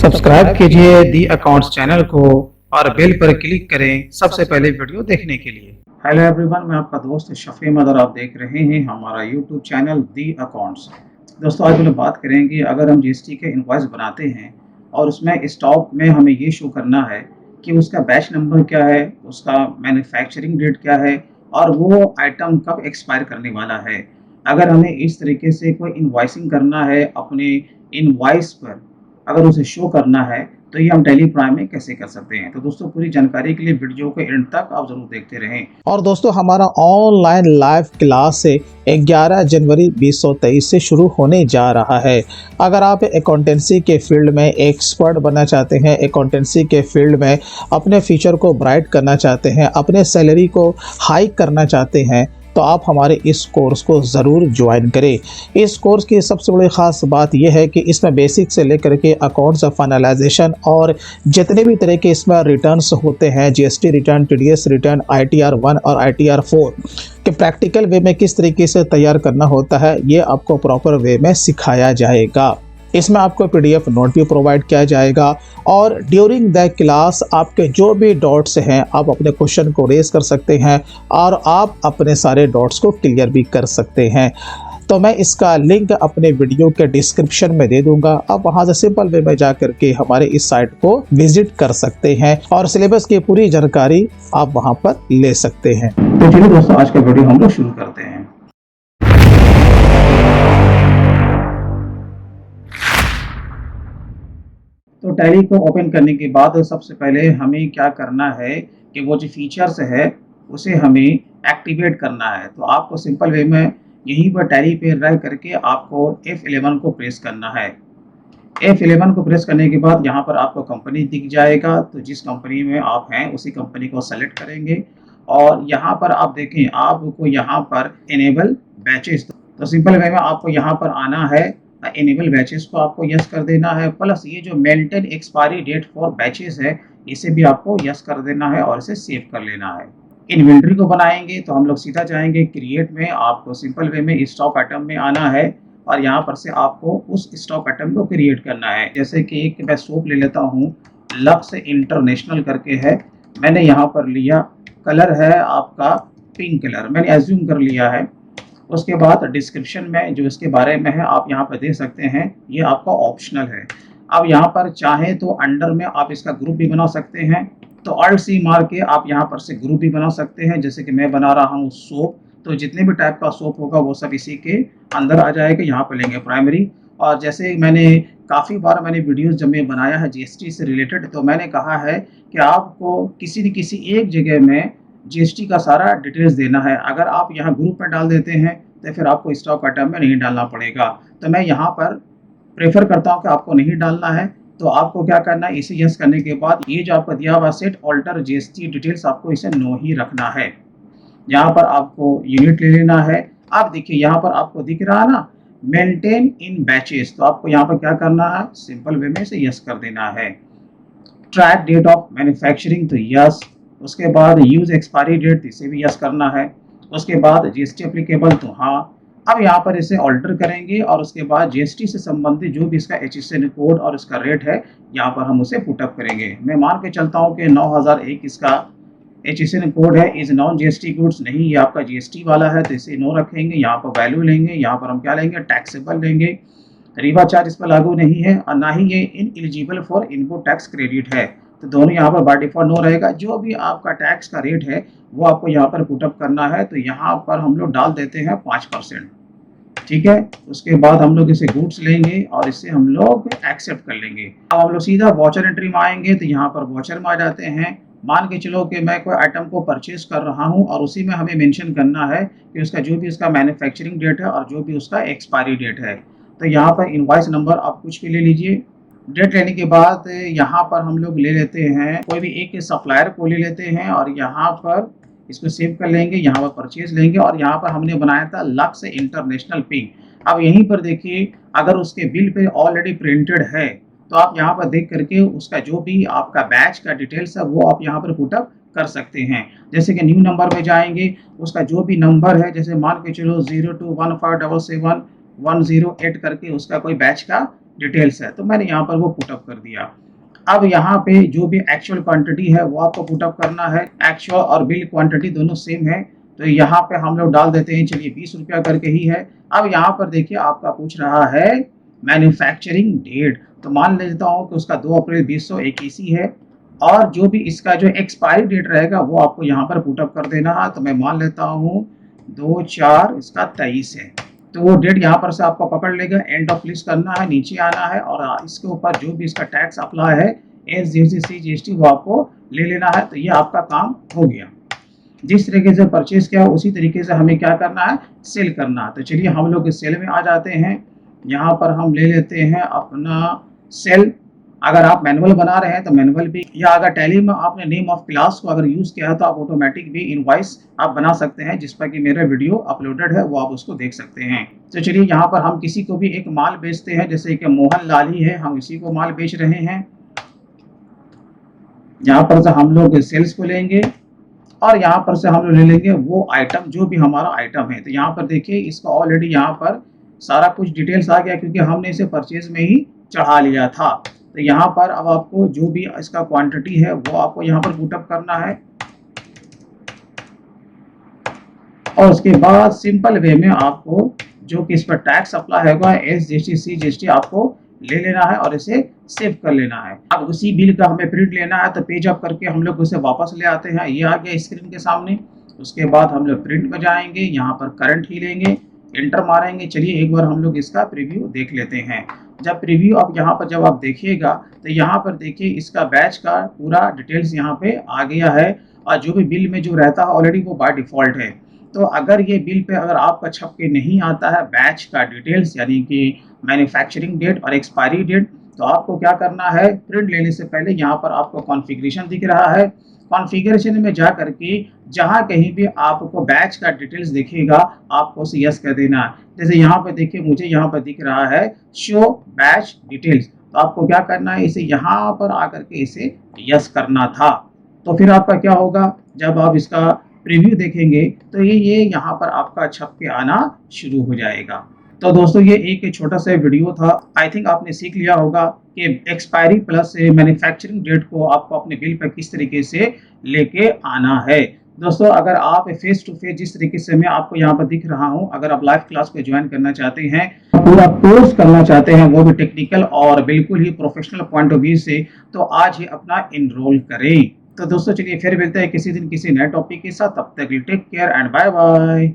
Subscribe कीजिए the accounts channel को और बेल पर क्लिक करें सबसे पहले वीडियो देखने के लिए। हेलो एवरीवन, मैं आपका दोस्त शफी अहमद और आप देख रहे हैं हमारा यूट्यूब चैनल दी अकाउंट्स। दोस्तों, आज हम लोग बात करेंगे अगर हम जीएसटी के इनवॉइस बनाते हैं और उसमें स्टॉक में हमें ये शो करना है कि उसका बैच नंबर क्या है, उसका मैन्युफैक्चरिंग डेट क्या है और वो आइटम कब एक्सपायर करने वाला है। अगर हमें इस तरीके से कोई इनवॉइसिंग करना है अपने इनवॉइस पर, अगर उसे शो करना है तो ये हम टैली प्राइम में कैसे कर सकते हैं। तो दोस्तों, पूरी जानकारी के लिए वीडियो को एंड तक आप जरूर देखते रहें। और दोस्तों, हमारा ऑनलाइन लाइव क्लास से 11 जनवरी 2023 से शुरू होने जा रहा है। अगर आप अकाउंटेंसी के फील्ड में एक्सपर्ट बनना चाहते हैं, अकाउंटेंसी के फील्ड में अपने फ्यूचर को ब्राइट करना चाहते हैं, अपने सैलरी को हाइक करना चाहते हैं, तो आप हमारे इस कोर्स को ज़रूर ज्वाइन करें। इस कोर्स की सबसे बड़ी ख़ास बात यह है कि इसमें बेसिक से लेकर के अकाउंट्स फाइनलाइजेशन और जितने भी तरह के इसमें रिटर्न्स होते हैं, GST return, TDS return, ITR 1 और ITR 4 के प्रैक्टिकल वे में किस तरीके से तैयार करना होता है, ये आपको प्रॉपर वे में सिखाया जाएगा। इसमें आपको PDF नोट भी प्रोवाइड किया जाएगा और ड्यूरिंग द क्लास आपके जो भी डाउट्स हैं आप अपने क्वेश्चन को रेज कर सकते हैं और आप अपने सारे डाउट्स को क्लियर भी कर सकते हैं। तो मैं इसका लिंक अपने वीडियो के डिस्क्रिप्शन में दे दूंगा। आप वहां से सिंपल वे में जा करके हमारे इस साइट को विजिट कर सकते हैं और सिलेबस की पूरी जानकारी आप वहां पर ले सकते हैं। तो चलिए दोस्तों, आज का वीडियो हम लोग शुरू करते हैं। तो टैली को ओपन करने के बाद सबसे पहले हमें क्या करना है कि वो जो फीचर्स है उसे हमें एक्टिवेट करना है। तो आपको सिंपल वे में यहीं पर टैली पे रह करके आपको F11 को प्रेस करना है। F11 को प्रेस करने के बाद यहाँ पर आपको कंपनी दिख जाएगा। तो जिस कंपनी में आप हैं उसी कंपनी को सेलेक्ट करेंगे और यहाँ पर आप देखें, आपको यहाँ पर इनेबल बैचेस, तो सिंपल वे में आपको यहाँ पर आना है, इनेबल बैचेस को आपको यस कर देना है। प्लस ये जो maintain expiry date for batches है इसे भी आपको यस कर देना है और इसे सेव कर लेना है। इन्वेंट्री को बनाएंगे तो हम लोग सीधा जाएंगे क्रिएट में। आपको सिंपल वे में स्टॉक आइटम में आना है और यहाँ पर से आपको उस स्टॉक आइटम को क्रिएट करना है। जैसे कि एक मैं सोप ले लेता हूँ, लक्स इंटरनेशनल करके है, मैंने यहाँ पर लिया, कलर है आपका पिंक कलर, मैंने एज्यूम कर लिया है। उसके बाद डिस्क्रिप्शन में जो इसके बारे में है आप यहाँ पर दे सकते हैं, ये आपका ऑप्शनल है। अब यहाँ पर चाहे तो अंडर में आप इसका ग्रुप भी बना सकते हैं, तो Alt C मार के आप यहाँ पर से ग्रुप भी बना सकते हैं। जैसे कि मैं बना रहा हूँ सोप, तो जितने भी टाइप का सोप होगा वो सब इसी के अंदर आ जाएगा। यहाँ पर लेंगे प्राइमरी। और जैसे मैंने काफ़ी बार मैंने वीडियोस जब मैं बनाया है जीएसटी से रिलेटेड, तो मैंने कहा है कि आपको किसी न किसी एक जगह में जीएसटी का सारा डिटेल्स देना है। अगर आप यहाँ ग्रुप में डाल देते हैं तो फिर आपको स्टॉक आइटम में नहीं डालना पड़ेगा। तो मैं यहाँ पर प्रेफर करता हूँ कि आपको नहीं डालना है। तो आपको क्या करना है, इसे यस करने के बाद ये जो आपका दिया हुआ सेट ऑल्टर जीएसटी डिटेल्स, आपको इसे नो ही रखना है। यहाँ पर आपको यूनिट ले लेना है। आप देखिए यहाँ पर आपको दिख रहा है ना, मेंटेन इन बैचेस, तो आपको यहाँ पर क्या करना है, सिंपल वे में इसे यस कर देना है। ट्रैक डेट ऑफ मैन्युफैक्चरिंग, तो यस। उसके बाद यूज एक्सपायरी डेट, इसे भी यस करना है। उसके बाद जीएसटी एप्लीकेबल, तो हाँ। अब यहाँ पर इसे ऑल्टर करेंगे और उसके बाद जीएसटी से संबंधित जो भी इसका HSN कोड और इसका रेट है यहाँ पर हम उसे पुटअप करेंगे। मैं मान के चलता हूँ कि 9001 इसका HSN कोड है, इज नॉन जीएसटी गुड्स, नहीं ये आपका जीएसटी वाला है, तो इसे नो रखेंगे। यहाँ पर वैल्यू लेंगे, यहाँ पर हम क्या लेंगे, टैक्सेबल लेंगे। रिबा चार्ज इस पर लागू नहीं है और ना ही ये in eligible for input tax credit है, तो दोनों यहाँ पर बाय डिफॉल्ट नो रहेगा। जो भी आपका टैक्स का रेट है वो आपको यहाँ पर पुटअप करना है। तो यहाँ पर हम लोग डाल देते हैं 5%, ठीक है। उसके बाद हम लोग इसे गुड्स लेंगे और इसे हम लोग एक्सेप्ट कर लेंगे। अब हम लोग सीधा वॉचर एंट्री में आएंगे, तो यहाँ पर वॉचर में आ जाते हैं। मान के चलो कि मैं कोई आइटम को परचेज कर रहा हूँ और उसी में हमें मेंशन करना है कि उसका जो भी उसका मैन्युफैक्चरिंग डेट है और जो भी उसका एक्सपायरी डेट है। तो यहाँ पर इनवॉइस नंबर आप कुछ भी ले लीजिए। डेट लेने के बाद यहाँ पर हम लोग ले लेते हैं कोई भी एक सप्लायर को ले लेते हैं और यहाँ पर इसको सेव कर लेंगे। यहाँ पर परचेज लेंगे और यहाँ पर हमने बनाया था लक्स इंटरनेशनल पिंक। अब यहीं पर देखिए, अगर उसके बिल पे ऑलरेडी प्रिंटेड है तो आप यहाँ पर देख करके उसका जो भी आपका बैच का डिटेल्स है वो आप यहाँ पर पुटअप कर सकते हैं। जैसे कि न्यू नंबर में जाएंगे, उसका जो भी नंबर है, जैसे मान के चलो 0215771108 करके उसका कोई बैच का डिटेल्स है, तो मैंने यहाँ पर वो पुटअप कर दिया। अब यहाँ पे जो भी एक्चुअल क्वांटिटी है वो आपको पुटअप करना है। एक्चुअल और बिल क्वांटिटी दोनों सेम है, तो यहाँ पे हम लोग डाल देते हैं, चलिए 20 रुपया करके ही है। अब यहाँ पर देखिए आपका पूछ रहा है मैन्युफैक्चरिंग डेट, तो मान लेता हूँ कि उसका 2 अप्रैल 2021 है, और जो भी इसका जो एक्सपायरी डेट रहेगा वो आपको यहाँ पर पुटअप कर देना है। तो मैं मान लेता हूँ 2/4 इसका 23 है, तो वो डेट यहाँ पर से आपको पकड़ लेगा। एंड ऑफ लिस्ट करना है, नीचे आना है, और इसके ऊपर जो भी इसका टैक्स अप्लाई है SGST CGST वो आपको ले लेना है। तो ये आपका काम हो गया। जिस तरीके से परचेज किया उसी तरीके से हमें क्या करना है, सेल करना है। तो चलिए हम लोग इस सेल में आ जाते हैं। यहाँ पर हम ले लेते हैं अपना सेल। अगर आप मैनुअल बना रहे हैं तो मैनुअल भी, या अगर टैली में आपने नेम ऑफ क्लास को अगर यूज किया है तो आप ऑटोमेटिक भी इनवॉइस आप बना सकते हैं, जिस पर कि मेरा वीडियो अपलोडेड है, वो आप उसको देख सकते हैं। तो चलिए यहाँ पर हम किसी को भी एक माल बेचते हैं, जैसे कि मोहन लाल ही है, हम इसी को माल बेच रहे हैं। यहाँ पर से हम लोग सेल्स को लेंगे, और यहाँ पर से हम लोग ले लेंगे वो आइटम जो भी हमारा आइटम है। तो यहाँ पर देखिए इसका ऑलरेडी यहाँ पर सारा कुछ डिटेल्स आ गया, क्योंकि हमने इसे परचेज में ही चढ़ा लिया था। तो यहाँ पर अब आपको जो भी इसका क्वांटिटी है वो आपको यहाँ पर पुटअप करना है, और उसके बाद सिंपल वे में आपको जो कि इस पर टैक्स अप्लाई होगा SGST CGST आपको ले लेना है और इसे सेव कर लेना है। अब उसी बिल का हमें प्रिंट लेना है, तो पेज अप करके हम लोग उसे वापस ले आते हैं। ये आ गया स्क्रीन के सामने। उसके बाद हम लोग प्रिंट में जाएंगे, यहाँ पर करंट ही लेंगे, एंटर मारेंगे। चलिए एक बार हम लोग इसका प्रीव्यू देख लेते हैं। जब प्रीव्यू अब यहाँ पर जब आप देखिएगा तो यहाँ पर देखिए इसका बैच का पूरा डिटेल्स यहाँ पे आ गया है, और जो भी बिल में जो रहता है ऑलरेडी वो बाय डिफॉल्ट है। तो अगर ये बिल पे अगर आपका छप के नहीं आता है बैच का डिटेल्स, यानी कि मैन्युफैक्चरिंग डेट और एक्सपायरी डेट, तो आपको क्या करना है, प्रिंट लेने से पहले यहाँ पर आपको कॉन्फ़िगरेशन दिख रहा है, कॉन्फ़िगरेशन में जा करके जहाँ कहीं भी आपको बैच का डिटेल्स दिखेगा आपको उसे यस कर देना है। जैसे यहाँ पे देखिए मुझे यहाँ पर दिख रहा है शो बैच डिटेल्स, तो आपको क्या करना है, इसे यहाँ पर आकर के इसे यस करना था। तो फिर आपका क्या होगा, जब आप इसका प्रीव्यू देखेंगे तो ये यहाँ पर आपका छप के आना शुरू हो जाएगा। तो दोस्तों ये एक छोटा सा वीडियो था। आई थिंक आपने सीख लिया होगा कि एक्सपायरी प्लस मैन्युफैक्चरिंग डेट को आपको अपने बिल पर किस तरीके से लेके आना है। दोस्तों अगर आप फेस टू फेस जिस तरीके से मैं आपको यहाँ पर दिख रहा हूँ, अगर आप लाइव क्लास पे ज्वाइन करना चाहते हैं, पूरा कोर्स करना चाहते हैं, वो भी टेक्निकल और बिल्कुल ही प्रोफेशनल पॉइंट ऑफ व्यू से, तो आज ही अपना इनरोल करें। तो दोस्तों चलिए फिर मिलते हैं किसी दिन किसी नए टॉपिक के साथ। तब तक take care and bye bye.